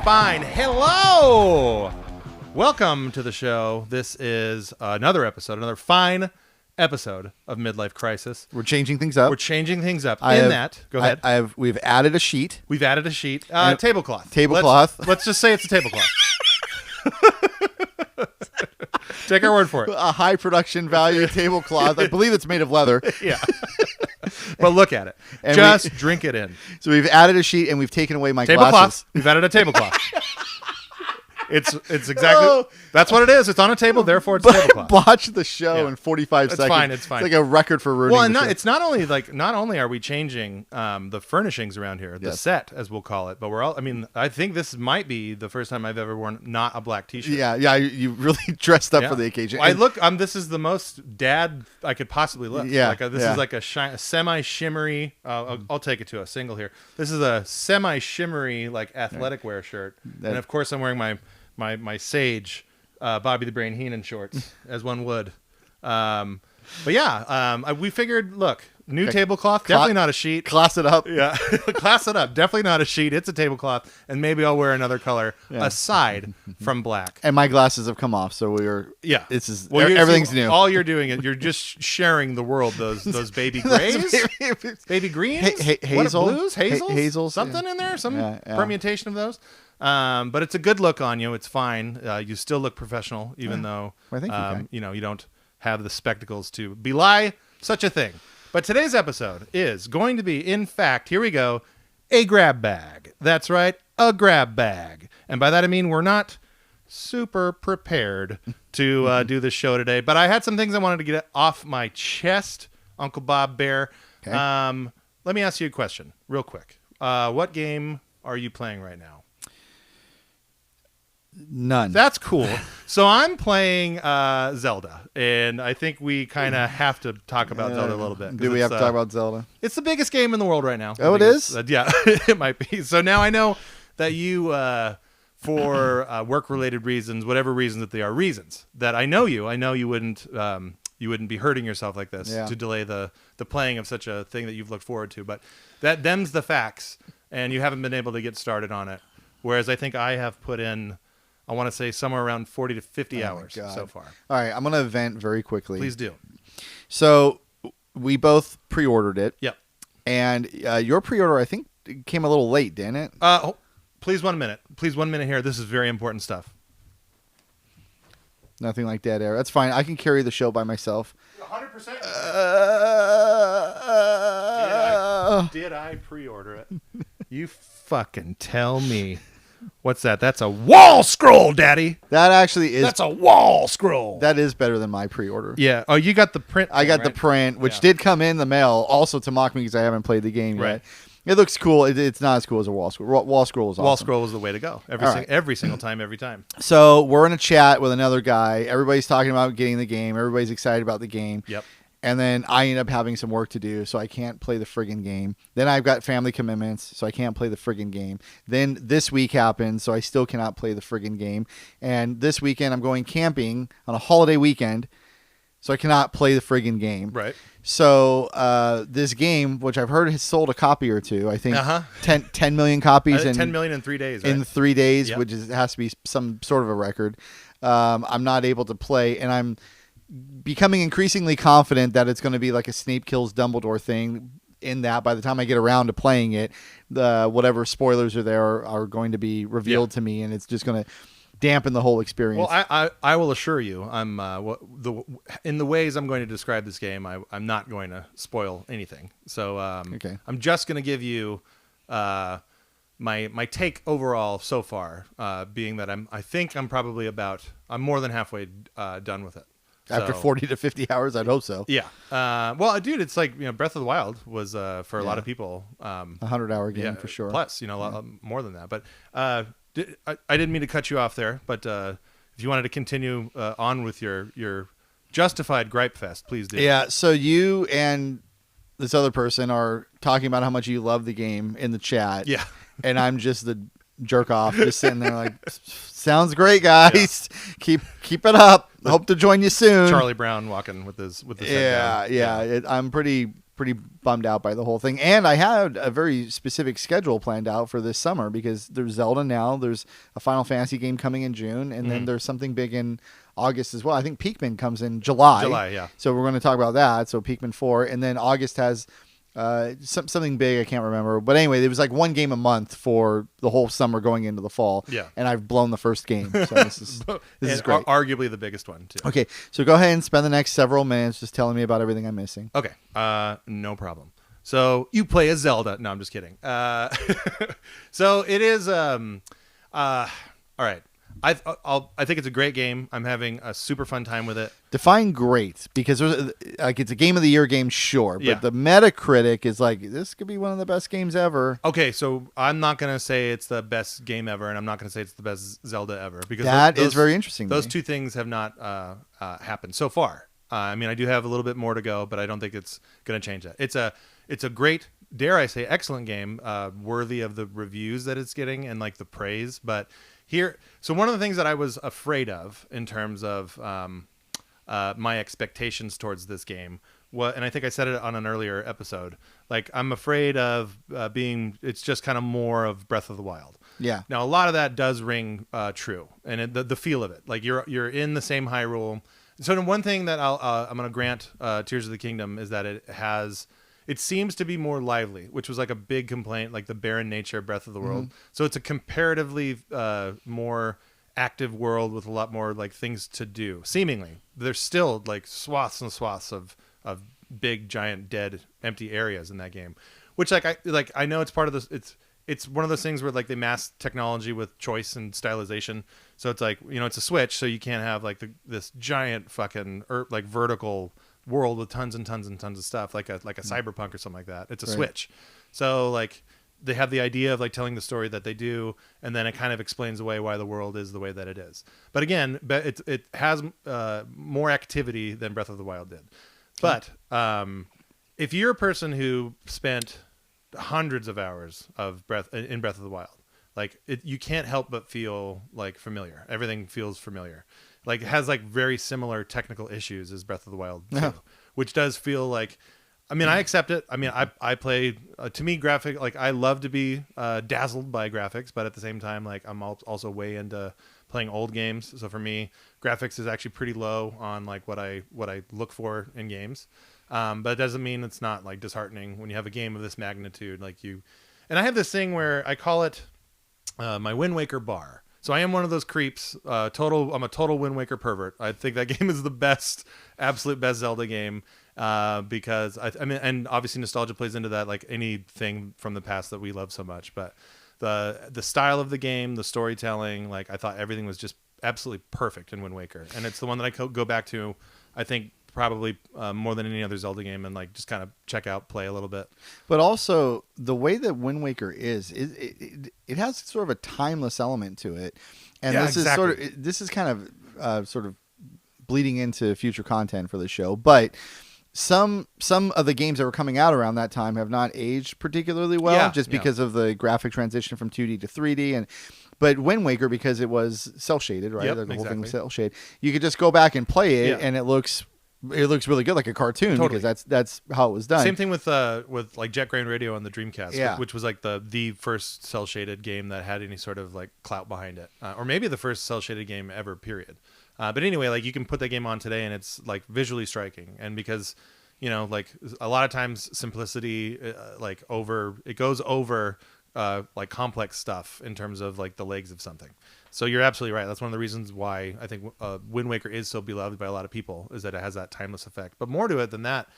fine. Hello! Welcome to the show. This is another fine episode of Midlife Krisis. We're changing things up. Go ahead. We've added a sheet. Tablecloth. Tablecloth. Let's just say it's a tablecloth. Take our word for it. A high production value tablecloth. I believe it's made of leather. Yeah. But look at it. And drink it in. So we've added a sheet and we've taken away my tablecloth. glasses. We've added a tablecloth. It's exactly that's what it is. It's on a table, therefore it's a tablecloth. Botch the show in 45 seconds. It's fine. It's like a record for ruining. Well, and it's not only are we changing the furnishings around here, the set as we'll call it, but I think this might be the first time I've ever worn not a black t-shirt. Yeah, you really dressed up for the occasion. This is the most dad I could possibly look. Yeah, this is like a semi-shimmery. I'll take it to a single here. This is a semi-shimmery like athletic wear shirt, and of course I'm wearing my Sage Bobby the Brain Heenan shorts, as one would. We figured, look, new tablecloth, definitely not a sheet. Class it up. Yeah, class it up. Definitely not a sheet. It's a tablecloth, and maybe I'll wear another color aside from black. And my glasses have come off, so everything's new. All you're doing is you're just sharing the world those baby grays, baby greens, hazel, what, blues, hazels, something in there, some permutation of those. But it's a good look on you. It's fine. You still look professional, even though you don't have the spectacles to belie such a thing. But today's episode is going to be, in fact, here we go, a grab bag. That's right, a grab bag. And by that I mean we're not super prepared to do this show today. But I had some things I wanted to get off my chest, Uncle Bob Bear. Okay. Let me ask you a question real quick. What game are you playing right now? None. That's cool. So I'm playing Zelda, and I think we kind of have to talk about Zelda a little bit. Do we have to talk about Zelda? It's the biggest game in the world right now. Oh, it is? Yeah, it might be. So now I know that you, for work-related reasons, whatever reasons that they are, reasons that I know you wouldn't be hurting yourself like this to delay the playing of such a thing that you've looked forward to. But them's the facts, and you haven't been able to get started on it. Whereas I think I have put in, I want to say somewhere around 40 to 50 hours so far. All right, I'm going to vent very quickly. Please do. So we both pre-ordered it. Yep. And your pre-order, I think, came a little late, didn't it? Please 1 minute. Please 1 minute here. This is very important stuff. Nothing like dead air. That's fine. I can carry the show by myself. 100%. Did I pre-order it? You fucking tell me. What's that? That's a wall scroll, Daddy. That actually is. That's a wall scroll. That is better than my pre-order. Yeah. Oh, you got the print. I got the print, which did come in the mail, also to mock me because I haven't played the game yet. It looks cool. It's not as cool as a wall scroll. Wall scroll is awesome. Wall scroll is the way to go. Every single time, every time. So we're in a chat with another guy. Everybody's talking about getting the game. Everybody's excited about the game. Yep. And then I end up having some work to do, so I can't play the friggin' game. Then I've got family commitments, so I can't play the friggin' game. Then this week happens, so I still cannot play the friggin' game. And this weekend I'm going camping on a holiday weekend, so I cannot play the friggin' game. Right. So this game, which I've heard has sold a copy or two, I think 10 million copies. 10 million in 3 days. Right? In 3 days, which has to be some sort of a record. I'm not able to play, and I'm becoming increasingly confident that it's going to be like a Snape kills Dumbledore thing, in that by the time I get around to playing it, whatever spoilers are there are going to be revealed to me, and it's just going to dampen the whole experience. Well, I will assure you, I'm in the ways I'm going to describe this game, I'm not going to spoil anything. So I'm just going to give you my take overall so far, being that I think I'm more than halfway done with it. After 40 to 50 hours, I'd hope so. Yeah. Well, dude, it's like, Breath of the Wild was for a lot of people 100-hour game for sure. Plus, a lot more than that. But I didn't mean to cut you off there. But if you wanted to continue on with your justified gripe fest, please do. Yeah. So you and this other person are talking about how much you love the game in the chat. Yeah. And I'm just jerk off, just sitting there like, sounds great, guys. Yeah. Keep it up. Hope to join you soon. Charlie Brown walking with his head down. I'm pretty bummed out by the whole thing, and I had a very specific schedule planned out for this summer because there's Zelda now, there's a Final Fantasy game coming in June, and then there's something big in August as well. I think Pikmin comes in July, yeah. So we're going to talk about that. So Pikmin 4, and then August has something big, I can't remember, but anyway, it was like one game a month for the whole summer going into the fall. Yeah, and I've blown the first game, so this is great. Arguably the biggest one too. Okay, so go ahead and spend the next several minutes just telling me about everything I'm missing. Okay, no problem. So you play as Zelda. No, I'm just kidding. So it is. All right. I think it's a great game. I'm having a super fun time with it. Define great, because it's a game of the year game, sure, but the Metacritic is like, this could be one of the best games ever. Okay, so I'm not gonna say it's the best game ever, and I'm not gonna say it's the best Zelda ever, because that is very interesting. Those two things have not happened so far. I mean, I do have a little bit more to go, but I don't think it's gonna change that. It's a great, dare I say, excellent game, worthy of the reviews that it's getting and like the praise, but. So one of the things that I was afraid of in terms of my expectations towards this game, and I think I said it on an earlier episode, like I'm afraid of it's just kind of more of Breath of the Wild. Yeah. Now a lot of that does ring true, and the feel of it, like you're in the same Hyrule. So the one thing that I'm going to grant Tears of the Kingdom is that it seems to be more lively, which was like a big complaint, like the barren nature of Breath of the World. So it's a comparatively more active world with a lot more like things to do. Seemingly, there's still like swaths and swaths of big, giant, dead, empty areas in that game. Which I know it's part of this. It's one of those things where like they mass technology with choice and stylization. So it's like, it's a Switch, so you can't have like this giant fucking like vertical world with tons and tons and tons of stuff, like a Cyberpunk or something like that. It's a Switch, so like they have the idea of like telling the story that they do, and then it kind of explains away why the world is the way that it is. But again, it has more activity than Breath of the Wild did. But if you're a person who spent hundreds of hours of Breath of the Wild, like you can't help but feel like familiar. Everything feels familiar. Like it has like very similar technical issues as Breath of the Wild 2, which does feel like, I mean, I accept it. I mean, I play, to me, graphic, like I love to be dazzled by graphics, but at the same time, like I'm also way into playing old games. So for me, graphics is actually pretty low on like what I look for in games. But it doesn't mean it's not like disheartening when you have a game of this magnitude, and I have this thing where I call it my Wind Waker bar. So I am one of those creeps. I'm a total Wind Waker pervert. I think that game is the absolute best Zelda game, because I mean, and obviously nostalgia plays into that, like anything from the past that we love so much. But the style of the game, the storytelling, like I thought everything was just absolutely perfect in Wind Waker, and it's the one that I go back to, I think, probably more than any other Zelda game, and like just kind of check out, play a little bit. But also the way that Wind Waker is it has sort of a timeless element to it, and this is kind of sort of bleeding into future content for the show. But some of the games that were coming out around that time have not aged particularly well, because of the graphic transition from 2D to 3D, but Wind Waker, because it was cel shaded, right? Yep, the whole thing was cel shaded. You could just go back and play it, and it looks really good, like a cartoon, because that's how it was done. Same thing with like Jet Grain Radio on the Dreamcast, which was like the first cel shaded game that had any sort of like clout behind it, or maybe the first cel shaded game ever. Period. But anyway, like you can put that game on today, and it's like visually striking, and because like a lot of times simplicity it goes over like complex stuff in terms of like the legs of something. So you're absolutely right. That's one of the reasons why I think Wind Waker is so beloved by a lot of people, is that it has that timeless effect. But more to it than that,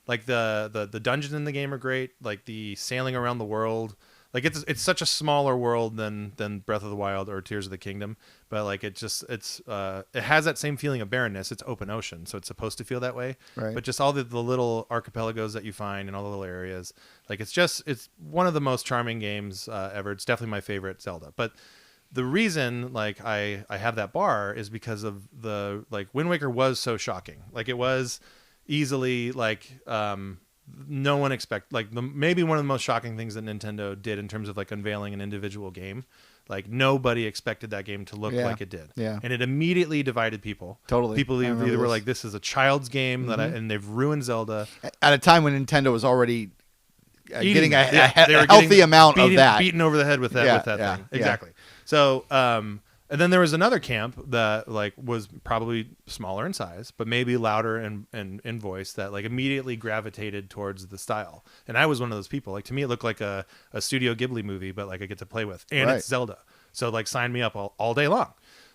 like the dungeons in the game are great. Like the sailing around the world, like it's such a smaller world than Breath of the Wild or Tears of the Kingdom. But like it has that same feeling of barrenness. It's open ocean, so it's supposed to feel that way. Right. But just all the little archipelagos that you find and all the little areas, like it's one of the most charming games ever. It's definitely my favorite Zelda. But the reason like I have that bar is because of the like Wind Waker was so shocking. Like it was easily like no one maybe one of the most shocking things that Nintendo did in terms of like unveiling an individual game. Like nobody expected that game to look like it did. Yeah. And it immediately divided people. Totally. People either were like, this is a child's game and they've ruined Zelda. At a time when Nintendo was already getting a they were healthy amount of that. Beaten over the head with that thing. Exactly. So, and then there was another camp that like was probably smaller in size, but maybe louder in voice, that like immediately gravitated towards the style. And I was one of those people. Like to me, it looked like a Studio Ghibli movie, but like I get to play with, and it's Zelda. So like sign me up all day long.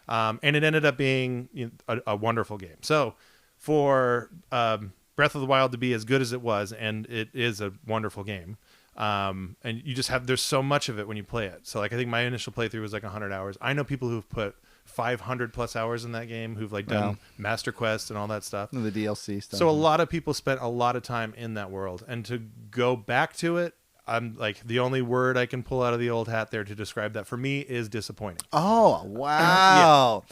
And it ended up being a wonderful game. So for Breath of the Wild to be as good as it was, and it is a wonderful game. And you just there's so much of it when you play it. So like I think my initial playthrough was like 100 hours. I know people who've put 500 plus hours in that game, who've like done Master Quest and all that stuff, and the DLC stuff. So a lot of people spent a lot of time in that world, and to go back to it, I'm like, the only word I can pull out of the old hat there to describe that for me is disappointing. Oh wow.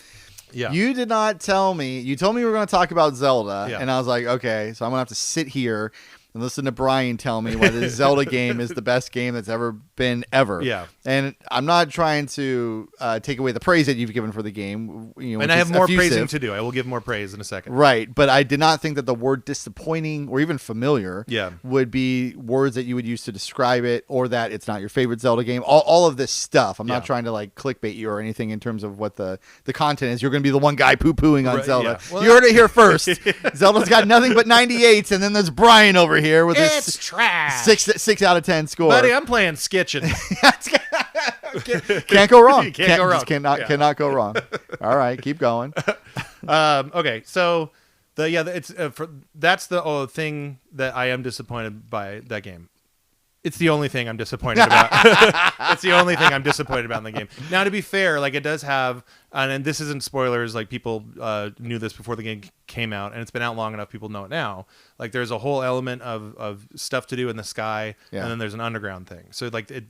Yeah. You did not tell me. You told me we were going to talk about Zelda, and I was like, okay, so I'm going to have to sit here and listen to Brian tell me why the Zelda game is the best game that's ever been ever. Yeah. And I'm not trying to take away the praise that you've given for the game. And I have more praising to do. I will give more praise in a second. Right. But I did not think that the word disappointing or even familiar would be words that you would use to describe it, or that it's not your favorite Zelda game. All of this stuff. I'm not trying to like clickbait you or anything in terms of what the content is. You're going to be the one guy poo-pooing on Zelda. Yeah. Well, you heard it here first. Zelda's got nothing but 98s, and then there's Brian over here with it's trash. 6 out of 10 score. Buddy, I'm playing Skitchin. Can't go wrong. Can't go wrong. Cannot go wrong. All right, keep going. Okay, so it's that's the thing that I am disappointed by that game. It's the only thing I'm disappointed about. It's the only thing I'm disappointed about in the game. Now, to be fair, like it does have, and this isn't spoilers. Like people knew this before the game came out, and it's been out long enough. People know it now. Like there's a whole element of stuff to do in the sky, and then there's an underground thing. So like it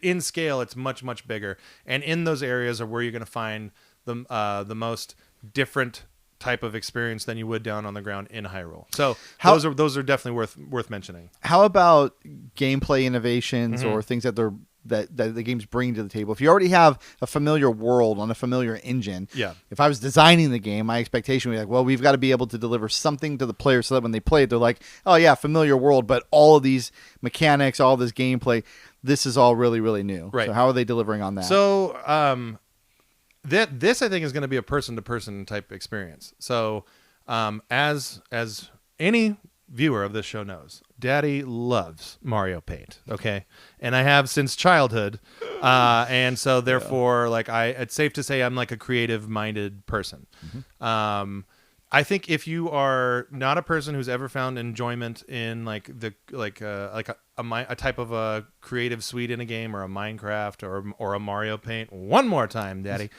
in scale, it's much much bigger. And in those areas are where you're going to find the most different type of experience than you would down on the ground in Hyrule. So those are definitely worth mentioning. How about gameplay innovations or things that the game's bringing to the table? If you already have a familiar world on a familiar engine, if I was designing the game, my expectation would be like, well, we've got to be able to deliver something to the player so that when they play it, they're like, oh yeah, familiar world, but all of these mechanics, all this gameplay, this is all really, really new. Right. So how are they delivering on that? So, this I think is going to be a person-to-person type experience. So, as any viewer of this show knows, Daddy loves Mario Paint. Okay, and I have since childhood, and so therefore, like it's safe to say I'm like a creative-minded person. I think if you are not a person who's ever found enjoyment in like a type of a creative suite in a game, or a Minecraft or a Mario Paint, one more time, Daddy,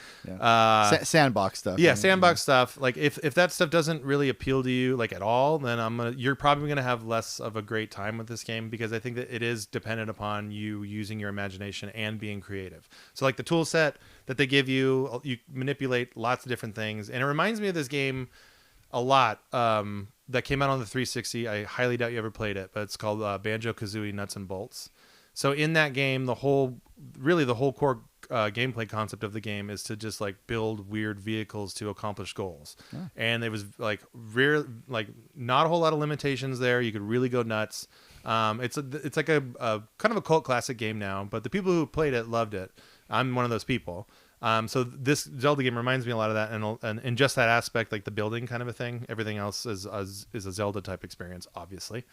sandbox stuff. Yeah, sandbox stuff. Like if that stuff doesn't really appeal to you like at all, then you're probably gonna have less of a great time with this game, because I think that it is dependent upon you using your imagination and being creative. So like the tool set that they give you manipulate lots of different things, and it reminds me of this game a lot that came out on the 360. I highly doubt you ever played it, but it's called Banjo-Kazooie Nuts and Bolts. So in that game, the whole core gameplay concept of the game is to just like build weird vehicles to accomplish goals. And it was like not a whole lot of limitations there. You could really go nuts. It's like a kind of a cult classic game now, but the people who played it loved it. I'm one of those people. So this Zelda game reminds me a lot of that, and in just that aspect, like the building kind of a thing. Everything else is a Zelda type experience, obviously.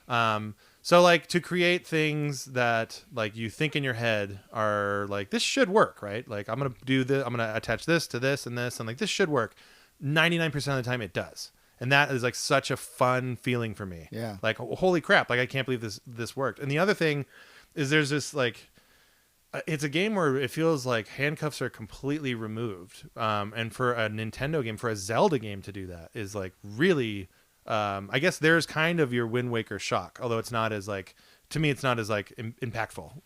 So like to create things that like you think in your head are like, this should work, right? Like I'm gonna do this, I'm gonna attach this to this and this, and like this should work. 99% of the time, it does, and that is like such a fun feeling for me. Yeah. Like holy crap! Like I can't believe this worked. And the other thing is there's this like. It's a game where it feels like handcuffs are completely removed. And for a Nintendo game, for a Zelda game to do that is like really, I guess there's kind of your Wind Waker shock, although it's not as like, to me, it's not as like impactful.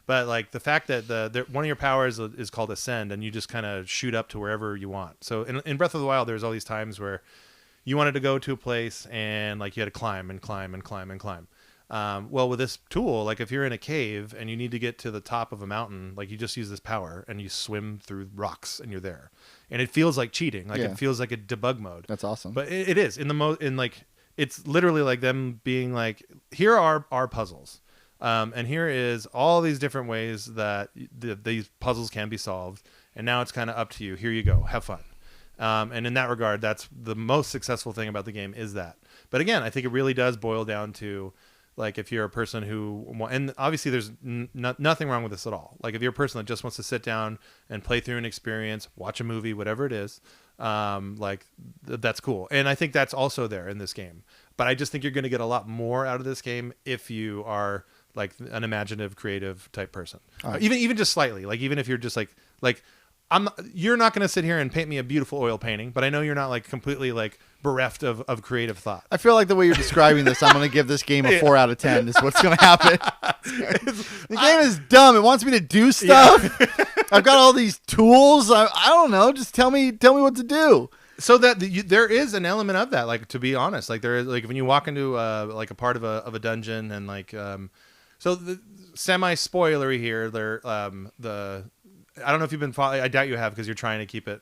But like the fact that one of your powers is called Ascend, and you just kind of shoot up to wherever you want. So in Breath of the Wild, there's all these times where you wanted to go to a place and like you had to climb and climb and climb and climb. Well, with this tool, like if you're in a cave and you need to get to the top of a mountain, like you just use this power and you swim through rocks and you're there, and it feels like cheating. Like it feels like a debug mode. That's awesome. But it is in like it's literally like them being like, here are our puzzles, and here is all these different ways that these puzzles can be solved, and now it's kind of up to you. Here you go, have fun. And in that regard, that's the most successful thing about the game is that. But again, I think it really does boil down to, like, if you're a person who, and obviously there's nothing wrong with this at all. Like if you're a person that just wants to sit down and play through an experience, watch a movie, whatever it is, that's cool. And I think that's also there in this game. But I just think you're going to get a lot more out of this game if you are like an imaginative, creative type person. Right. Even just slightly, like even if you're just like you're not going to sit here and paint me a beautiful oil painting, but I know you're not like completely like bereft of creative thought. I feel like the way you're describing this, I'm going to give this game a 4 out of 10 is what's going to happen. The game is dumb. It wants me to do stuff. Yeah. I've got all these tools. I don't know. Just tell me what to do. So that there is an element of that, like, to be honest, like there is, like when you walk into like a part of a dungeon and like, so the semi-spoilery here, I don't know if you've been following. I doubt you have because you're trying to keep it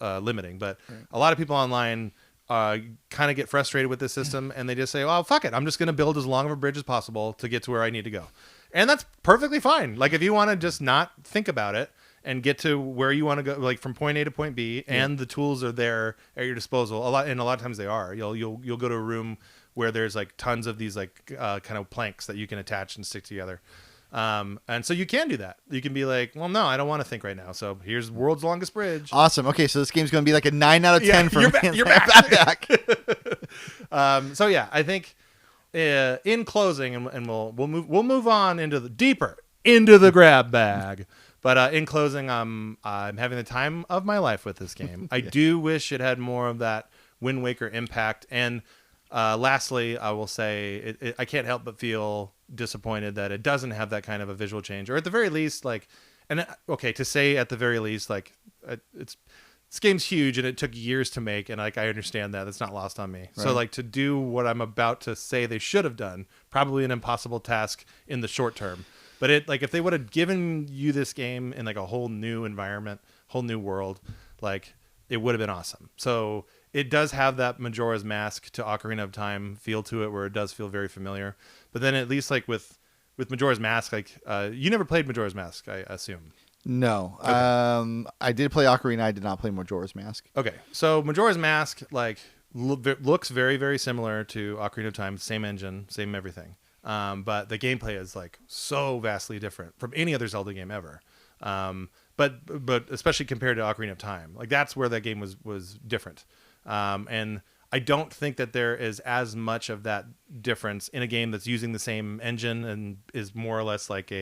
limiting. But a lot of people online kind of get frustrated with this system, and they just say, "Well, fuck it. I'm just going to build as long of a bridge as possible to get to where I need to go," and that's perfectly fine. Like if you want to just not think about it and get to where you want to go, like from point A to point B, and the tools are there at your disposal. A lot of times they are. You'll go to a room where there's like tons of these like kind of planks that you can attach and stick together. And so you can do that. You can be like, well, no, I don't want to think right now. So here's world's longest bridge. Awesome. Okay, so this game's going to be like a 9 out of 10 for me. You're back. So yeah, I think in closing, and we'll move on deeper into the grab bag. But in closing, I'm having the time of my life with this game. I do wish it had more of that Wind Waker impact. And lastly, I will say I can't help but feel disappointed that it doesn't have that kind of a visual change, or at the very least, like, and okay, to say at the very least, like, this game's huge and it took years to make, and like I understand that it's not lost on me. Right. So like to do what I'm about to say they should have done, probably an impossible task in the short term. But it, like, if they would have given you this game in like a whole new environment, whole new world, like, it would have been awesome. So it does have that Majora's Mask to Ocarina of Time feel to it, where it does feel very familiar. But then at least like with Majora's Mask, like you never played Majora's Mask, I assume. No. Okay. I did play Ocarina. I did not play Majora's Mask. Okay. So Majora's Mask like looks very, very similar to Ocarina of Time. Same engine, same everything. But the gameplay is like so vastly different from any other Zelda game ever. But especially compared to Ocarina of Time, like that's where that game was different. And I don't think that there is as much of that difference in a game that's using the same engine and is more or less like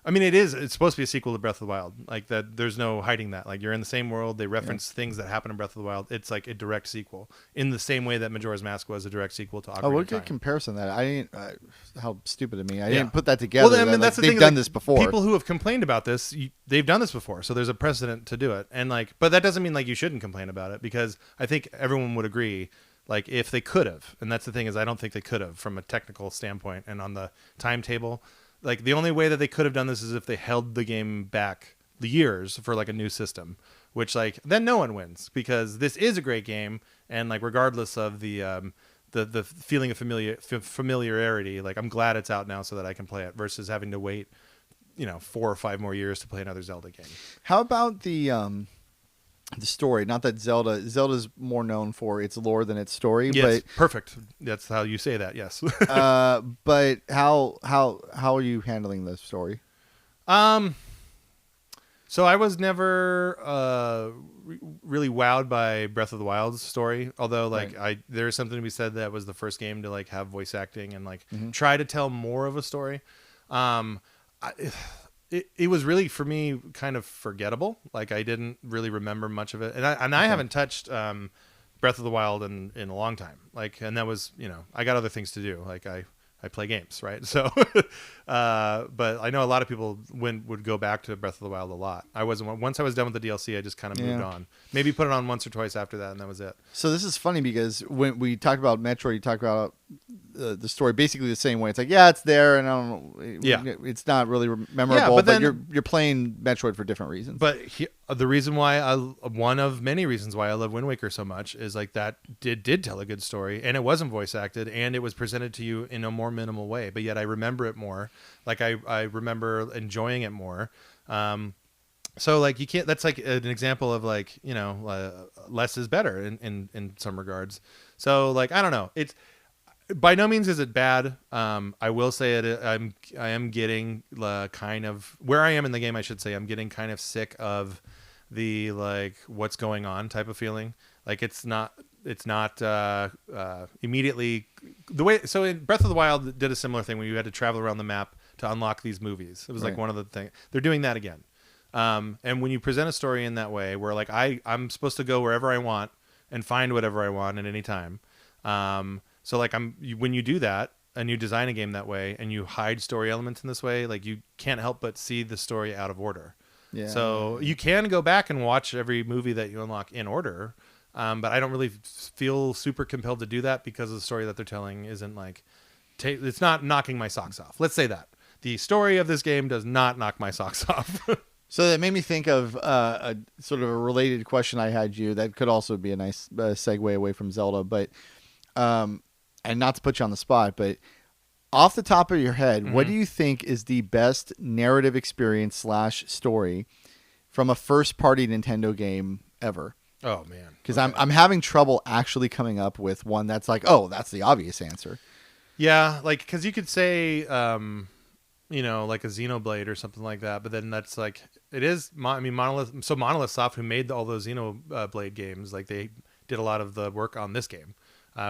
it's supposed to be a sequel to Breath of the Wild. Like that, there's no hiding that. Like you're in the same world. They reference things that happen in Breath of the Wild. It's like a direct sequel in the same way that Majora's Mask was a direct sequel to Ocarina of Time. Oh, what a good comparison that. I didn't, how stupid of me. I didn't put that together. Well, I mean, that's the they've thing, done like, this before. People who have complained about this, they've done this before. So there's a precedent to do it. And like, but that doesn't mean like you shouldn't complain about it, because I think everyone would agree, like, if they could have, and that's the thing, is I don't think they could have from a technical standpoint and on the timetable. Like the only way that they could have done this is if they held the game back the years for like a new system, which like then no one wins, because this is a great game, and like regardless of the feeling of familiarity, like I'm glad it's out now so that I can play it versus having to wait 4 or 5 more years to play another Zelda game. How about the story? Not that Zelda's more known for its lore than its story. Yes, but perfect. That's how you say that. Yes. But how are you handling the story? So I was never really wowed by Breath of the Wild's story, although like there is something to be said that was the first game to like have voice acting and like try to tell more of a story. It was really, for me, kind of forgettable. Like I didn't really remember much of it, and I haven't touched Breath of the Wild in a long time. Like, and that was, I got other things to do. Like I play games, right? So, but I know a lot of people would go back to Breath of the Wild a lot. Once I was done with the DLC, I just kind of moved on. Maybe put it on once or twice after that, and that was it. So this is funny because when we talked about Metroid, you talked about the story basically the same way. It's like, yeah, it's there, and I don't know, it's not really memorable. Yeah, but then, you're playing Metroid for different reasons. But the reason why one of many reasons why I love Wind Waker so much is like that did tell a good story, and it wasn't voice acted, and it was presented to you in a more minimal way. But yet I remember it more. Like I remember enjoying it more. So like you can't. That's like an example of like, you know, less is better in some regards. So like I don't know. It's by no means is it bad. I will say I am getting kind of where I am in the game. I should say I'm getting kind of sick of the like what's going on type of feeling. Like it's not immediately the way. So in Breath of the Wild did a similar thing where you had to travel around the map to unlock these movies. It was like one of the things they're doing that again. And when you present a story in that way, where like I'm supposed to go wherever I want and find whatever I want at any time. So like when you do that and you design a game that way and you hide story elements in this way, like you can't help but see the story out of order. Yeah. So you can go back and watch every movie that you unlock in order. But I don't really feel super compelled to do that because the story that they're telling isn't like, it's not knocking my socks off. Let's say that the story of this game does not knock my socks off. So that made me think of a sort of a related question I had you that could also be a nice segue away from Zelda, but and not to put you on the spot, but off the top of your head, what do you think is the best narrative experience / story from a first-party Nintendo game ever? Oh man, because I'm having trouble actually coming up with one that's like, oh, that's the obvious answer. Yeah, like because you could say. You know, like a Xenoblade or something like that. But then that's like, it is, Monolith Soft, who made all those Xenoblade games, like they did a lot of the work on this game,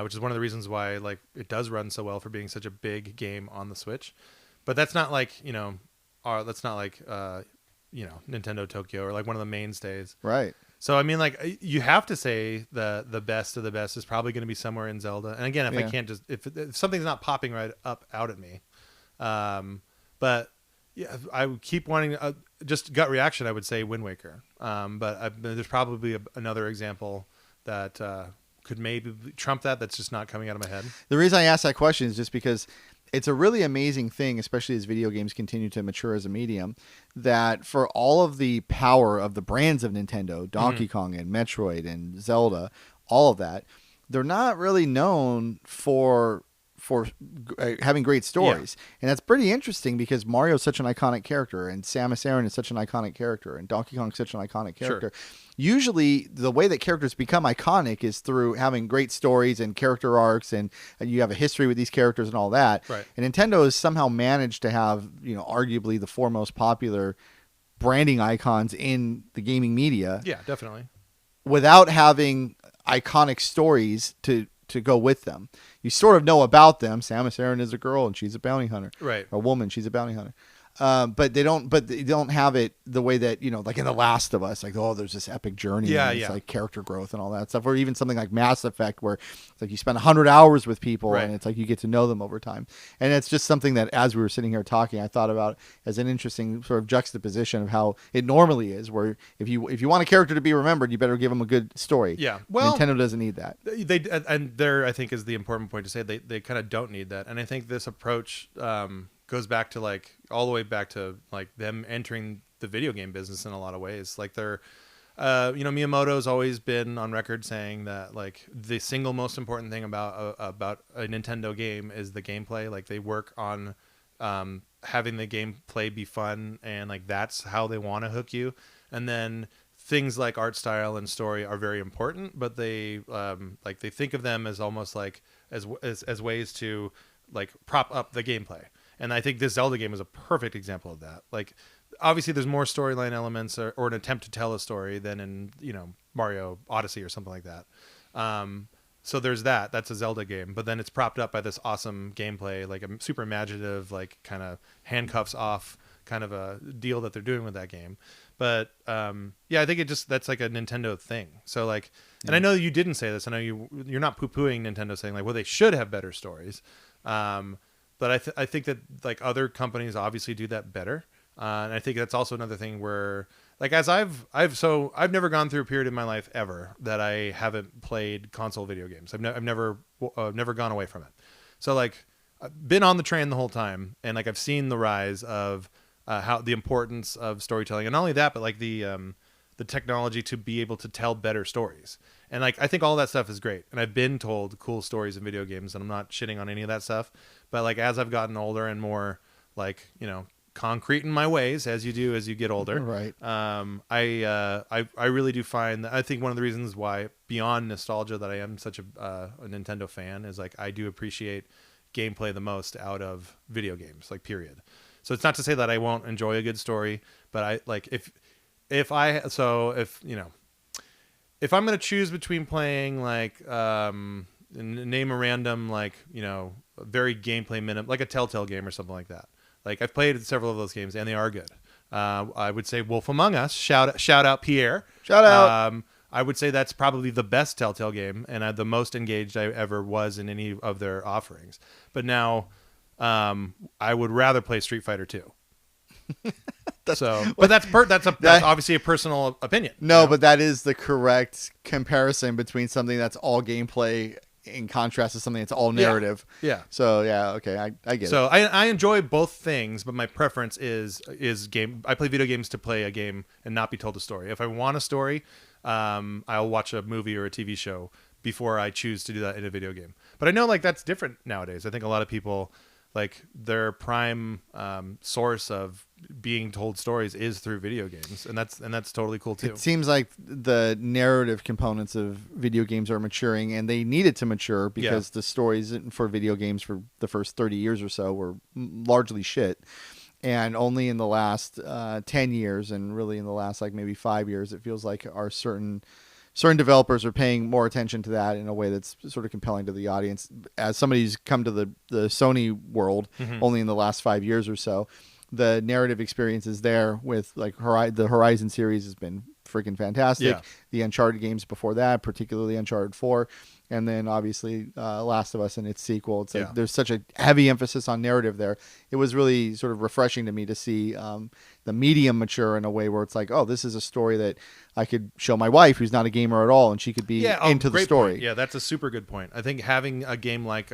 which is one of the reasons why like it does run so well for being such a big game on the Switch. But that's not like, you know, that's not like, you know, Nintendo Tokyo or like one of the mainstays. Right. So, I mean, like you have to say the best of the best is probably going to be somewhere in Zelda. And again, if I can't just, if something's not popping right up out at me, but yeah, I would keep wanting just gut reaction. I would say Wind Waker. But there's probably another example that could maybe trump that. That's just not coming out of my head. The reason I asked that question is just because it's a really amazing thing, especially as video games continue to mature as a medium, that for all of the power of the brands of Nintendo, Donkey Kong and Metroid and Zelda, all of that, they're not really known for having great stories. And that's pretty interesting because Mario is such an iconic character and Samus Aran is such an iconic character and Donkey Kong is such an iconic character. Sure. Usually the way that characters become iconic is through having great stories and character arcs and you have a history with these characters and all that. Right. And Nintendo has somehow managed to have, you know, arguably the foremost popular branding icons in the gaming media. Yeah, definitely. Without having iconic stories to go with them. You sort of know about them. Samus Aran is a girl and she's a bounty hunter. Right. A woman, she's a bounty hunter. But they don't have it the way that, you know, like in The Last of Us, like, oh, there's this epic journey. Yeah, it's like character growth and all that stuff. Or even something like Mass Effect where it's like you spend 100 hours with people and it's like you get to know them over time. And it's just something that as we were sitting here talking, I thought about as an interesting sort of juxtaposition of how it normally is, where if you want a character to be remembered, you better give them a good story. Yeah. Well, Nintendo doesn't need that. And there, I think, is the important point to say they kind of don't need that. And I think this approach goes back to like all the way back to like them entering the video game business in a lot of ways. Like they're, you know, Miyamoto's always been on record saying that like the single most important thing about a Nintendo game is the gameplay. Like they work on having the gameplay be fun and like that's how they want to hook you. And then things like art style and story are very important, but they like they think of them as almost like as ways to like prop up the gameplay. And I think this Zelda game is a perfect example of that. Like, obviously, there's more storyline elements or an attempt to tell a story than in, you know, Mario Odyssey or something like that. So there's that. That's a Zelda game. But then it's propped up by this awesome gameplay, like a super imaginative, like kind of handcuffs off kind of a deal that they're doing with that game. But yeah, I think that's like a Nintendo thing. So like, and I know you didn't say this. I know you're not poo-pooing Nintendo saying like, well, they should have better stories. But I think that like other companies obviously do that better. And I think that's also another thing where like, as I've never gone through a period in my life ever that I haven't played console video games. I've never gone away from it. So like I've been on the train the whole time, and like I've seen the rise of how the importance of storytelling, and not only that, but like the technology to be able to tell better stories. And like I think all that stuff is great, and I've been told cool stories in video games, and I'm not shitting on any of that stuff. But like as I've gotten older and more like concrete in my ways, as you do as you get older, right? I really do find that I think one of the reasons why, beyond nostalgia, that I am such a Nintendo fan is like I do appreciate gameplay the most out of video games, like period. So it's not to say that I won't enjoy a good story, but I like if I'm going to choose between playing like name a random like very gameplay minimum, like a Telltale game or something like that. Like I've played several of those games and they are good. I would say Wolf Among Us. Shout out Pierre. Shout out. I would say that's probably the best Telltale game, and the most engaged I ever was in any of their offerings. But now, I would rather play Street Fighter 2. That's obviously a personal opinion. No, but that is the correct comparison between something that's all gameplay in contrast to something that's all narrative. Yeah. So yeah, okay, I get it. So I enjoy both things, but my preference is game. I play video games to play a game and not be told a story. If I want a story, I'll watch a movie or a TV show before I choose to do that in a video game. But I know like that's different nowadays. I think a lot of people like their prime source of being told stories is through video games, and that's totally cool too. It seems like the narrative components of video games are maturing, and they needed to mature because the stories for video games for the first 30 years or so were largely shit. And only in the last 10 years, and really in the last like maybe 5 years, it feels like our certain developers are paying more attention to that in a way that's sort of compelling to the audience. As somebody who's come to the Sony world only in the last 5 years or so, the narrative experiences there with like the Horizon series has been freaking fantastic. Yeah. The Uncharted games before that, particularly Uncharted 4, and then obviously Last of Us and its sequel. It's like there's such a heavy emphasis on narrative there. It was really sort of refreshing to me to see the medium mature in a way where it's like, oh, this is a story that I could show my wife who's not a gamer at all, and she could be into the story. Point. Yeah, that's a super good point. I think having a game like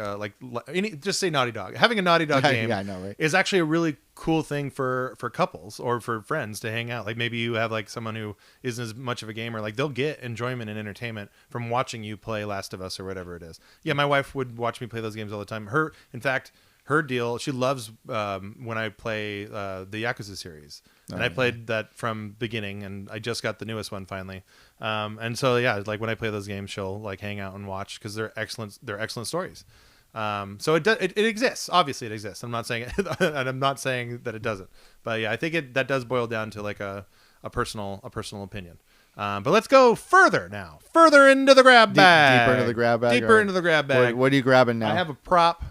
just say Naughty Dog, having a Naughty Dog game I know, right? is actually a really cool thing for couples or for friends to hang out. Like maybe you have like someone who isn't as much of a gamer, like they'll get enjoyment and entertainment from watching you play Last of Us or whatever it is. Yeah, my wife would watch me play those games all the time. Her deal, she loves when I play the Yakuza series. And I played that from beginning, and I just got the newest one finally. And so yeah, like when I play those games, she'll like hang out and watch because they're excellent. They're excellent stories. So it exists. Obviously, it exists. I'm not saying it, and I'm not saying that it doesn't. But yeah, I think that does boil down to like a personal opinion. But let's go further now. Further into the grab bag. Deeper into the grab bag. Deeper into the grab bag. What are you grabbing now? I have a prop.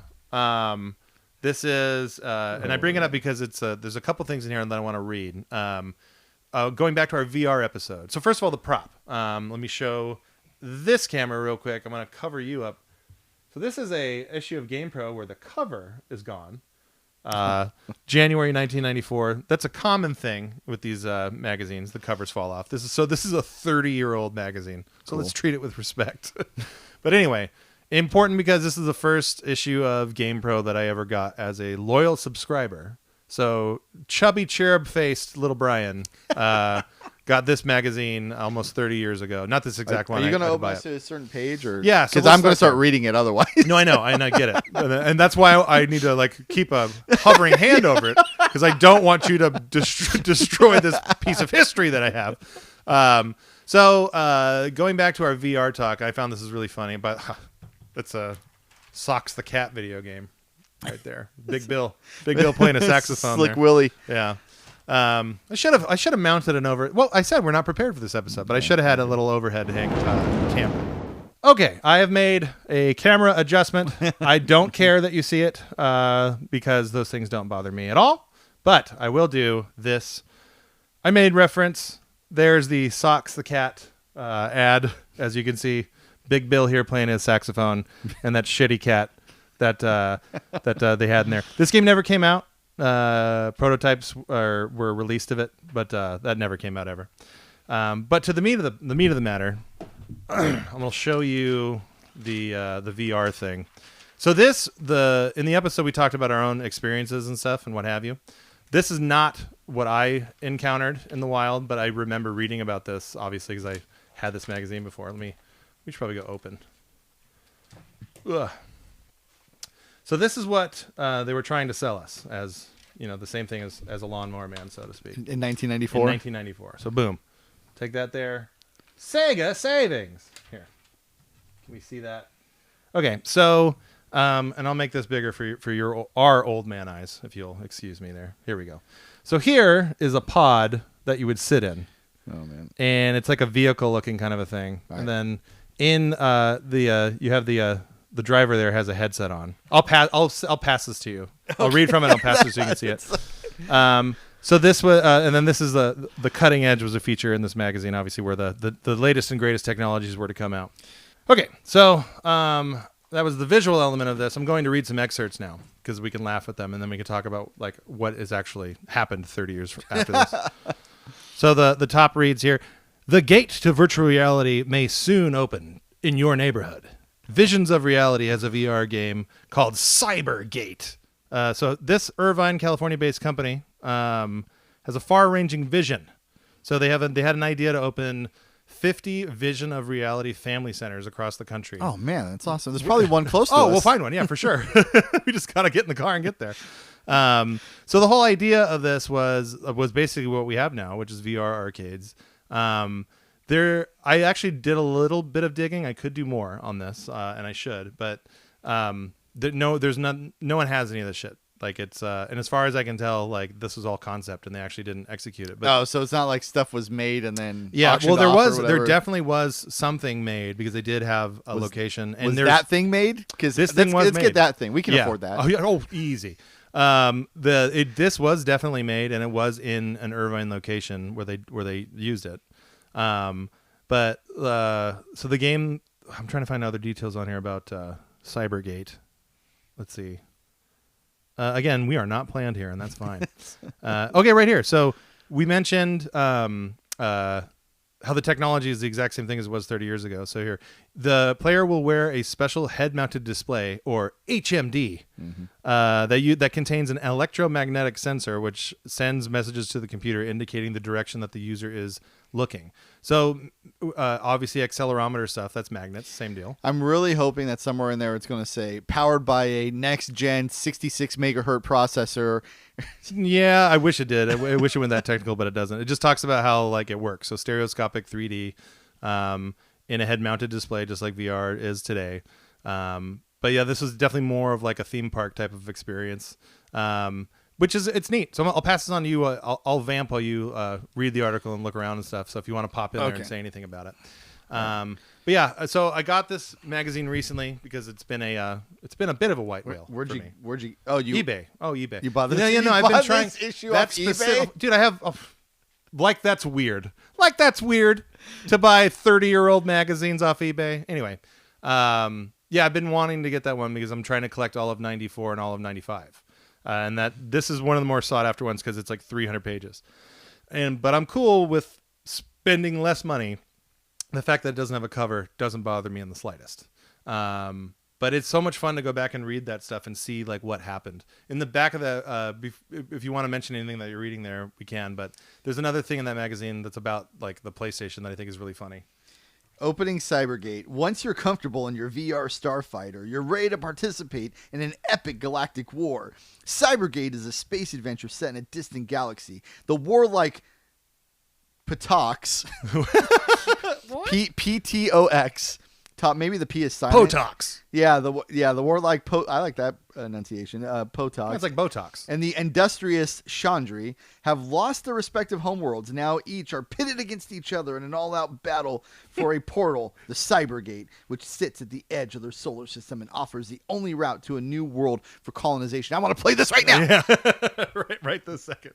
This is, and I bring it up because there's a couple things in here that I want to read. Going back to our VR episode. So first of all, the prop. Let me show this camera real quick. I'm going to cover you up. So this is a issue of GamePro where the cover is gone. January 1994. That's a common thing with these magazines. The covers fall off. This is a 30-year-old magazine. So Let's treat it with respect. But anyway. Important because this is the first issue of GamePro that I ever got as a loyal subscriber. So chubby cherub-faced little Brian got this magazine almost 30 years ago. Not this exact one. Are you going to open us to a certain page, or yeah? Because I'm going to start reading it otherwise. No, I know, and I get it, and that's why I need to like keep a hovering hand over it because I don't want you to destroy this piece of history that I have. So going back to our VR talk, I found this is really funny, but. That's a Socks the Cat video game right there. Big Bill playing a saxophone. Slick there. Willie. Yeah. I should have mounted an over. Well, I said we're not prepared for this episode, but I should have had a little overhead hang camera. Okay, I have made a camera adjustment. I don't care that you see it because those things don't bother me at all. But I will do this. I made reference. There's the Socks the Cat ad, as you can see. Big Bill here playing his saxophone, and that shitty cat that they had in there. This game never came out. Prototypes were released of it, but that never came out ever. But to the meat of the matter, I'm gonna show you the VR thing. So in the episode we talked about our own experiences and stuff and what have you. This is not what I encountered in the wild, but I remember reading about this, obviously, because I had this magazine before. We should probably go open. Ugh. So this is what they were trying to sell us as, the same thing as a lawnmower man, so to speak. In 1994? In 1994. So boom. Take that there. Sega savings. Here. Can we see that? Okay, so... and I'll make this bigger for our old man eyes, if you'll excuse me there. Here we go. So here is a pod that you would sit in. Oh man! And it's like a vehicle looking kind of a thing. Right. And then in you have the driver there has a headset on. I'll pass this to you. Okay. I'll read from it. I'll pass this so you can see it. So this was, and then this is the cutting edge was a feature in this magazine, obviously, where the latest and greatest technologies were to come out. Okay, so. That was the visual element of this. I'm going to read some excerpts now because we can laugh at them and then we can talk about like what has actually happened 30 years after this. So the top reads here, "The gate to virtual reality may soon open in your neighborhood. Visions of Reality has a VR game called Cybergate." So this Irvine, California-based company has a far-ranging vision. So they had an idea to open 50 Vision of Reality family centers across the country. Oh man, that's awesome. There's probably one close to us. Oh, we'll find one. Yeah, for sure. We just gotta get in the car and get there. So the whole idea of this was basically what we have now, which is VR arcades. I actually did a little bit of digging. I could do more on this, and I should, but no one has any of this shit. Like it's and as far as I can tell, like this was all concept and they actually didn't execute it. But, so it's not like stuff was made and then there definitely was something made because they did have a location. And was that thing made? Because let's get that thing. We can afford that. Oh, easy. This was definitely made and it was in an Irvine location where they used it. So the game, I'm trying to find other details on here about Cybergate. Let's see. Again, we are not planned here, and that's fine. Okay, right here. So we mentioned how the technology is the exact same thing as it was 30 years ago. So here, the player will wear a special head-mounted display, or HMD, that contains an electromagnetic sensor, which sends messages to the computer indicating the direction that the user is looking. So obviously accelerometer stuff, that's magnets, same deal. I'm really hoping that somewhere in there it's going to say powered by a next gen 66 megahertz processor. Yeah, I wish it did. I wish it went that technical, but it doesn't. It just talks about how like it works. So stereoscopic 3D in a head mounted display, just like VR is today. But yeah, this was definitely more of like a theme park type of experience. Which is, it's neat. So I'll pass this on to you. I'll vamp while you read the article and look around and stuff. So if you want to pop in there and say anything about it. But yeah, so I got this magazine recently because it's been a bit of a white whale. Where'd you? eBay. Oh, eBay. You bought this? I've been trying this issue off eBay? Dude, I have that's weird. Like that's weird to buy 30-year-old magazines off eBay. Anyway, yeah, I've been wanting to get that one because I'm trying to collect all of 94 and all of 95. And this is one of the more sought after ones because it's like 300 pages. But I'm cool with spending less money. The fact that it doesn't have a cover doesn't bother me in the slightest. But it's so much fun to go back and read that stuff and see like what happened. In the back of the, if you want to mention anything that you're reading there, we can. But there's another thing in that magazine that's about like the PlayStation that I think is really funny. Opening Cybergate. Once you're comfortable in your VR starfighter, you're ready to participate in an epic galactic war. Cybergate is a space adventure set in a distant galaxy. The warlike Patox, P-T-O-X, maybe the P is silent. Potox. Yeah, the warlike I like that enunciation. Potox. It's like Botox. And the industrious Chandri have lost their respective homeworlds. Now each are pitted against each other in an all-out battle for a portal, the Cybergate, which sits at the edge of their solar system and offers the only route to a new world for colonization. I want to play this right now. Yeah. right this second.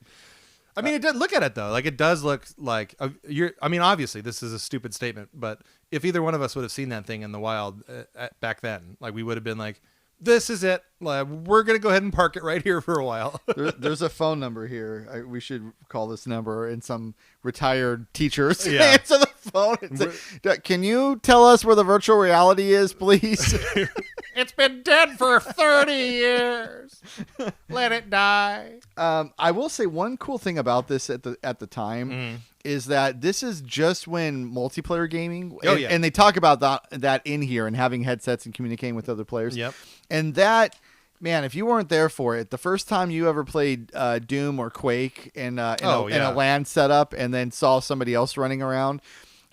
I mean, look at it though. Like it does look like obviously this is a stupid statement, but if either one of us would have seen that thing in the wild back then, like we would have been like, "This is it. We're gonna go ahead and park it right here for a while." There's a phone number here. We should call this number, and some retired teachers answer the phone. Can you tell us where the virtual reality is, please? It's been dead for 30 years. Let it die. I will say one cool thing about this at the time is that this is just when multiplayer gaming. And they talk about that in here and having headsets and communicating with other players. Yep. And that. Man, if you weren't there for it, the first time you ever played Doom or Quake in a LAN setup and then saw somebody else running around,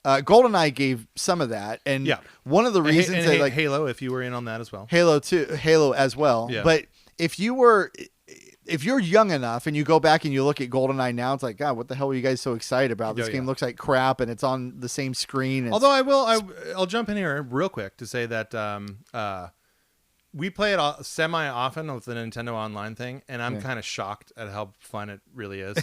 GoldenEye gave some of that. And one of the reasons that like Halo, if you were in on that as well. Halo as well. Yeah. But if you're young enough and you go back and you look at GoldenEye now, it's like, God, what the hell are you guys so excited about? This game looks like crap and it's on the same screen. Although I'll jump in here real quick to say that we play it semi-often with the Nintendo Online thing, and I'm kind of shocked at how fun it really is.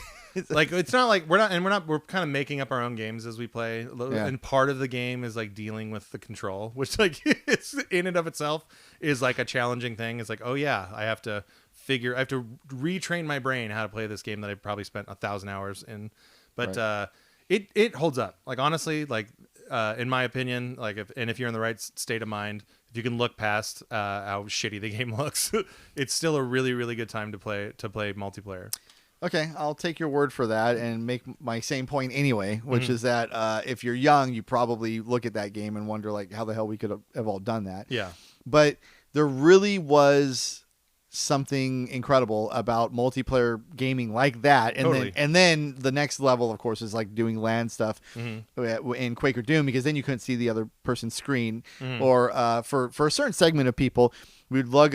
Like, it's not like we're kind of making up our own games as we play. And part of the game is like dealing with the control, which like it's in and of itself is like a challenging thing. It's like, oh yeah, I have to retrain my brain how to play this game that I probably spent 1,000 hours in. But it holds up. Like, honestly, like in my opinion, like if you're in the right state of mind, if you can look past how shitty the game looks, it's still a really, really good time to play multiplayer. Okay, I'll take your word for that and make my same point anyway, which is that if you're young, you probably look at that game and wonder like how the hell we could have all done that. Yeah. But there really was something incredible about multiplayer gaming like that, and then the next level, of course, is like doing LAN stuff in Quake or Doom, because then you couldn't see the other person's screen, or for a certain segment of people, we'd lug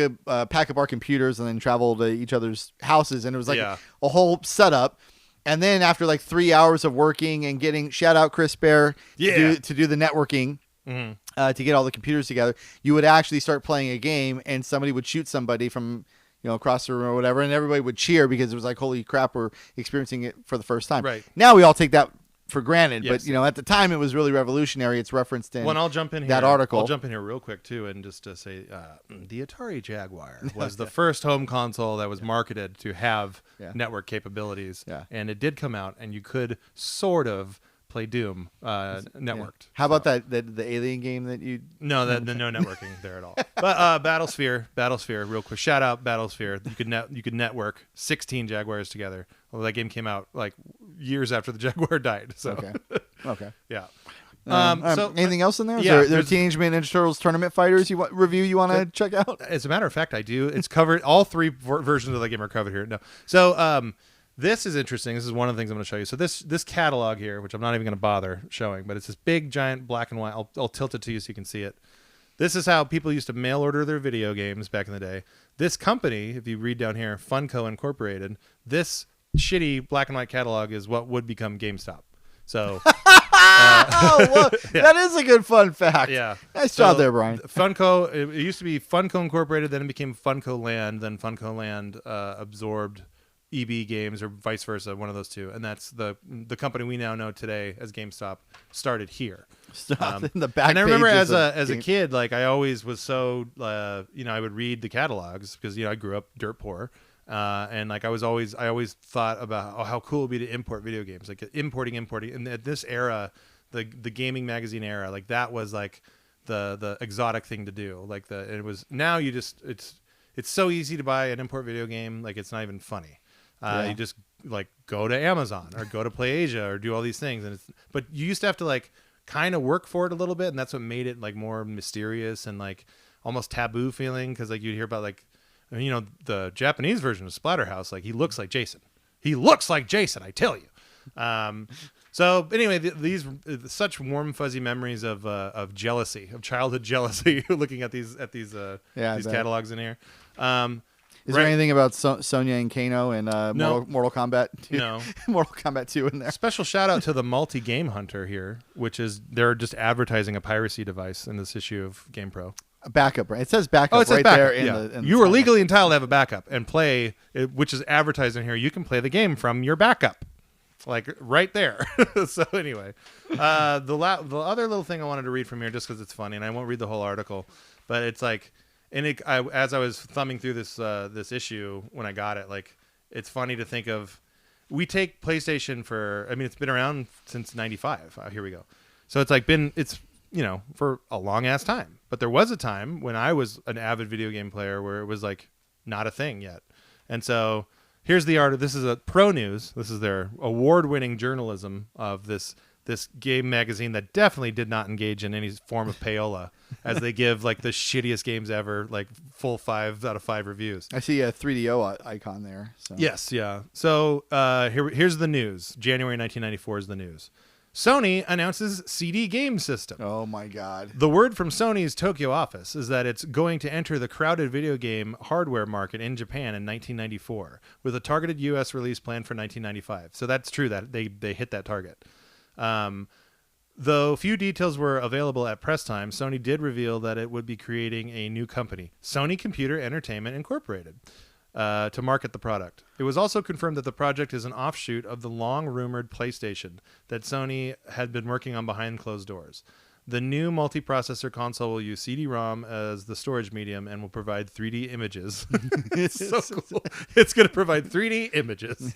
pack up our computers and then travel to each other's houses, and it was like a whole setup. And then after like 3 hours of working and getting shout out Chris Bear to do the networking. To get all the computers together, you would actually start playing a game and somebody would shoot somebody from across the room or whatever, and everybody would cheer because it was like, holy crap, we're experiencing it for the first time. Right. Now we all take that for granted, but at the time it was really revolutionary. It's referenced in I'll jump in that article. I'll jump in here real quick too, and just to say the Atari Jaguar was the first home console that was marketed to have network capabilities, and it did come out and you could sort of play Doom networked. How about the Alien game that you? No, no networking there at all. But Battlesphere, real quick. Shout out Battlesphere. You could network 16 Jaguars together. Well, that game came out like years after the Jaguar died. So okay. Yeah. So anything else in there? Is there Teenage Mutant Ninja Turtles Tournament Fighters you want to check out? As a matter of fact, I do. It's covered. All three versions of the game are covered here. No. So this is interesting. This is one of the things I'm going to show you. So this catalog here, which I'm not even going to bother showing, but it's this big, giant black and white. I'll tilt it to you so you can see it. This is how people used to mail order their video games back in the day. This company, if you read down here, Funko Incorporated, this shitty black and white catalog is what would become GameStop. So that is a good fun fact. Yeah. Nice job there, Brian. Funko, it used to be Funko Incorporated, then it became Funko Land, then Funko Land absorbed EB Games or vice versa, one of those two, and that's the company we now know today as GameStop started here. In the back. And I remember as a kid, like I always was so I would read the catalogs because I grew up dirt poor, and like I always thought about how cool it would be to import video games, like importing, and at this era, the gaming magazine era, like that was like the exotic thing to do. Like it was now it's so easy to buy an import video game, like it's not even funny. You just like go to Amazon or go to PlayAsia or do all these things, but you used to have to like kind of work for it a little bit, and that's what made it like more mysterious and like almost taboo feeling, because like you'd hear about like the Japanese version of Splatterhouse, like he looks like Jason, I tell you. So anyway, these such warm fuzzy memories of jealousy, of childhood jealousy, looking at these catalogs in here. Is there anything about Sonya and Kano and Mortal Kombat 2? No. Mortal Kombat 2 in there. Special shout out to the Multi-Game Hunter here, which is they're just advertising a piracy device in this issue of GamePro. A backup, right? It says backup right there. In you are legally entitled to have a backup and play, which is advertised in here. You can play the game from your backup, like right there. So anyway, the other little thing I wanted to read from here, just because it's funny, and I won't read the whole article, but it's like. And as I was thumbing through this issue when I got it, like it's funny to think of, we take PlayStation for, I mean, it's been around since '95. Here we go. So it's like for a long ass time. But there was a time when I was an avid video game player where it was like not a thing yet. And so here's the art. This is a Pro News. This is their award-winning journalism of this game magazine that definitely did not engage in any form of payola, as they give like the shittiest games ever, like full 5 out of 5 reviews. I see a 3DO icon there. So. Yes, yeah. So here's the news. January 1994 is the news. Sony announces CD game system. Oh my God. The word from Sony's Tokyo office is that it's going to enter the crowded video game hardware market in Japan in 1994 with a targeted US release planned for 1995. So that's true that they hit that target. Though few details were available at press time, Sony did reveal that it would be creating a new company, Sony Computer Entertainment Incorporated, to market the product. It was also confirmed that the project is an offshoot of the long-rumored PlayStation that Sony had been working on behind closed doors. The new multiprocessor console will use CD-ROM as the storage medium and will provide 3D images. It's so cool. It's going to provide 3D images.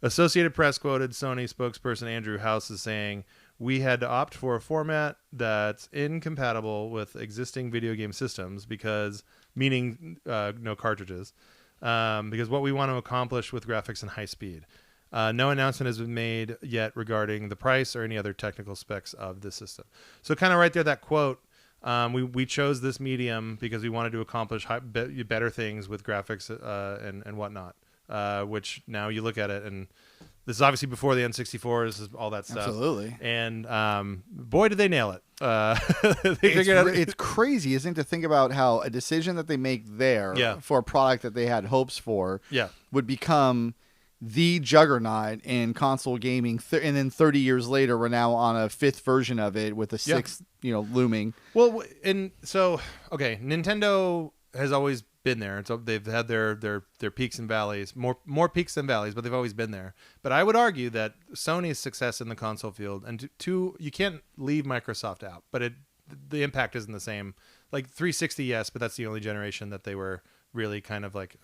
Associated Press quoted Sony spokesperson Andrew House as saying, "We had to opt for a format that's incompatible with existing video game systems because, meaning no cartridges, because what we want to accomplish with graphics and high speed. No announcement has been made yet regarding the price or any other technical specs of the system." So kind of right there, that quote, we chose this medium because we wanted to accomplish better things with graphics and whatnot, which now you look at it, and this is obviously before the N64, this is all that stuff. Absolutely. And boy, did they nail it. It's crazy, isn't it, to think about how a decision that they make there for a product that they had hopes for would become the juggernaut in console gaming, and then 30 years later, we're now on a 5th version of it with a 6th, looming. Well, and so Nintendo has always been there, and so they've had their peaks and valleys, more peaks than valleys, but they've always been there. But I would argue that Sony's success in the console field, and you can't leave Microsoft out, but the impact isn't the same. Like 360, yes, but that's the only generation that they were really kind of like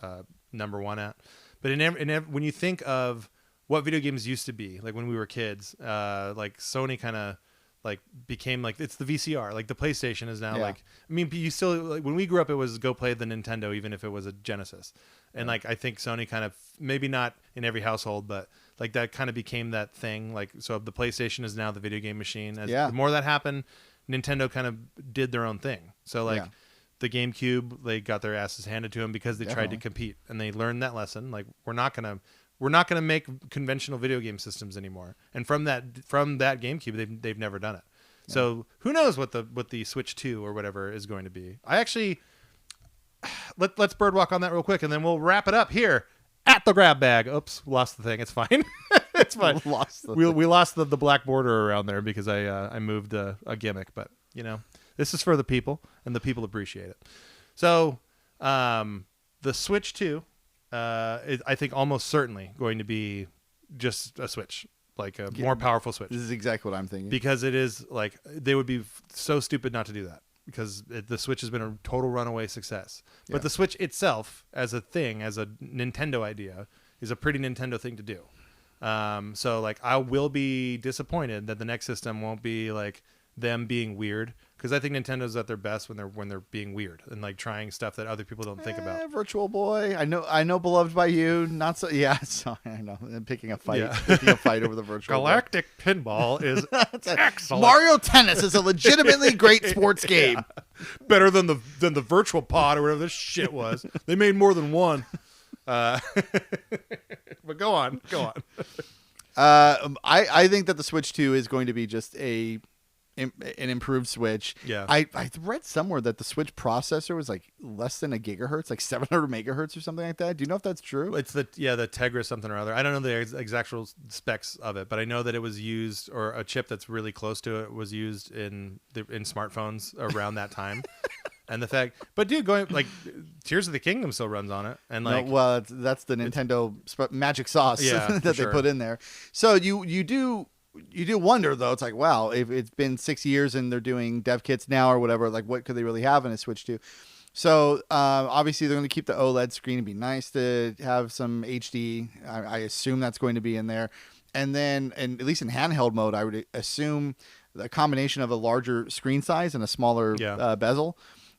number one at. But when you think of what video games used to be, like when we were kids, like Sony kind of like became like, it's the VCR. Like the PlayStation is now like, I mean, you still, like when we grew up, it was go play the Nintendo, even if it was a Genesis. And like, I think Sony kind of, maybe not in every household, but like that kind of became that thing. Like, so the PlayStation is now the video game machine. The more that happened, Nintendo kind of did their own thing. So like, the GameCube, they got their asses handed to them because they tried to compete, and they learned that lesson. Like we're not gonna make conventional video game systems anymore. And from that GameCube, they've never done it. Yeah. So who knows what the Switch 2 or whatever is going to be? I actually let's birdwalk on that real quick, and then we'll wrap it up here at the grab bag. Oops, lost the thing. It's fine. It's fine. We lost the black border around there because I moved a gimmick, but this is for the people, and the people appreciate it. So the Switch 2 is, I think, almost certainly going to be just a Switch, like a more powerful Switch. This is exactly what I'm thinking. Because it is like, they would be so stupid not to do that, because the Switch has been a total runaway success. Yeah. But the Switch itself, as a thing, as a Nintendo idea, is a pretty Nintendo thing to do. So like, I will be disappointed that the next system won't be like them being weird, because I think Nintendo's at their best when they're being weird and like trying stuff that other people don't think about. Virtual Boy, I know, beloved by you, not so. Yeah, so I know. I'm picking a fight over the Virtual Galactic Boy. Pinball is excellent. Mario Tennis is a legitimately great sports game. Yeah. Better than the Virtual Pod or whatever this shit was. They made more than one. But go on. I think that the Switch 2 is going to be just an improved Switch. Yeah. I read somewhere that the Switch processor was like less than a gigahertz, like 700 megahertz or something like that. Do you know if that's true? It's the Tegra something or other. I don't know the exact specs of it, but I know that it was used, or a chip that's really close to it was used in smartphones around that time. And the fact, but dude, going like Tears of the Kingdom still runs on it, and like, that's the Nintendo magic sauce that they put in there. So you do wonder, though. It's like, wow, if it's been 6 years and they're doing dev kits now or whatever, like what could they really have in a Switch 2? So obviously they're going to keep the OLED screen. It'd be nice to have some HD. I assume that's going to be in there. And then, and at least in handheld mode, I would assume a combination of a larger screen size and a smaller bezel.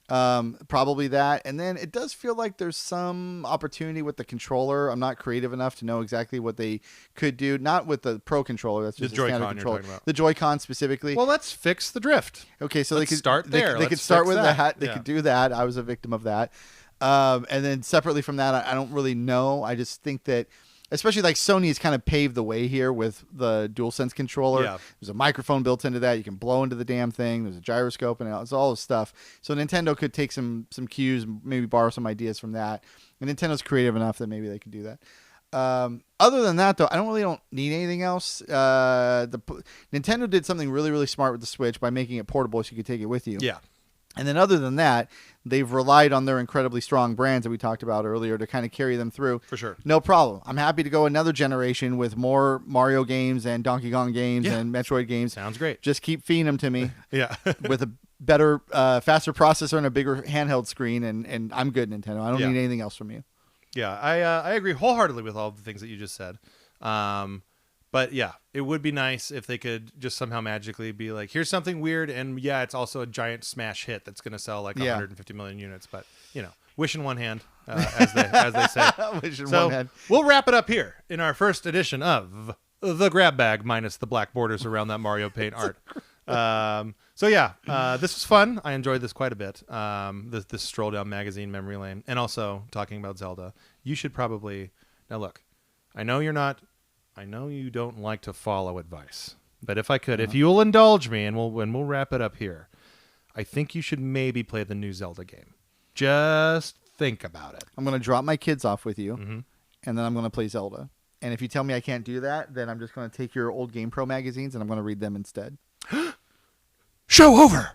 Probably that. And then it does feel like there's some opportunity with the controller. I'm not creative enough to know exactly what they could do. Not with the Pro controller. That's just the a standard Joy-Con controller. you're talking about. The Joy-Con specifically. Well, let's fix the drift. Okay, so let's they could start there. They could start with that. They could do that. I was a victim of that. And then separately from that, I don't really know. I just think that, especially like Sony has kind of paved the way here with the DualSense controller. Yeah. There's a microphone built into that. You can blow into the damn thing. There's a gyroscope and it's all this stuff. So Nintendo could take some cues, maybe borrow some ideas from that. And Nintendo's creative enough that maybe they could do that. Other than that, though, I don't need anything else. Nintendo did something really, really smart with the Switch by making it portable so you could take it with you. Yeah. And then other than that, they've relied on their incredibly strong brands that we talked about earlier to kind of carry them through. For sure. No problem. I'm happy to go another generation with more Mario games and Donkey Kong games and Metroid games. Sounds great. Just keep feeding them to me. Yeah. With a better, faster processor and a bigger handheld screen, and I'm good, Nintendo. I don't need anything else from you. Yeah, I agree wholeheartedly with all the things that you just said. But yeah, it would be nice if they could just somehow magically be like, here's something weird, and it's also a giant smash hit that's going to sell like 150 million units. But wish in one hand, as they say. Wish in one hand. We'll wrap it up here in our first edition of the Grab Bag, minus the black borders around that Mario Paint art. This was fun. I enjoyed this quite a bit. This stroll down magazine memory lane, and also talking about Zelda. You should probably now look. I know you don't like to follow advice, but if you'll indulge me, and we'll wrap it up here. I think you should maybe play the new Zelda game. Just think about it. I'm going to drop my kids off with you, and then I'm going to play Zelda. And if you tell me I can't do that, then I'm just going to take your old GamePro magazines and I'm going to read them instead. Show over.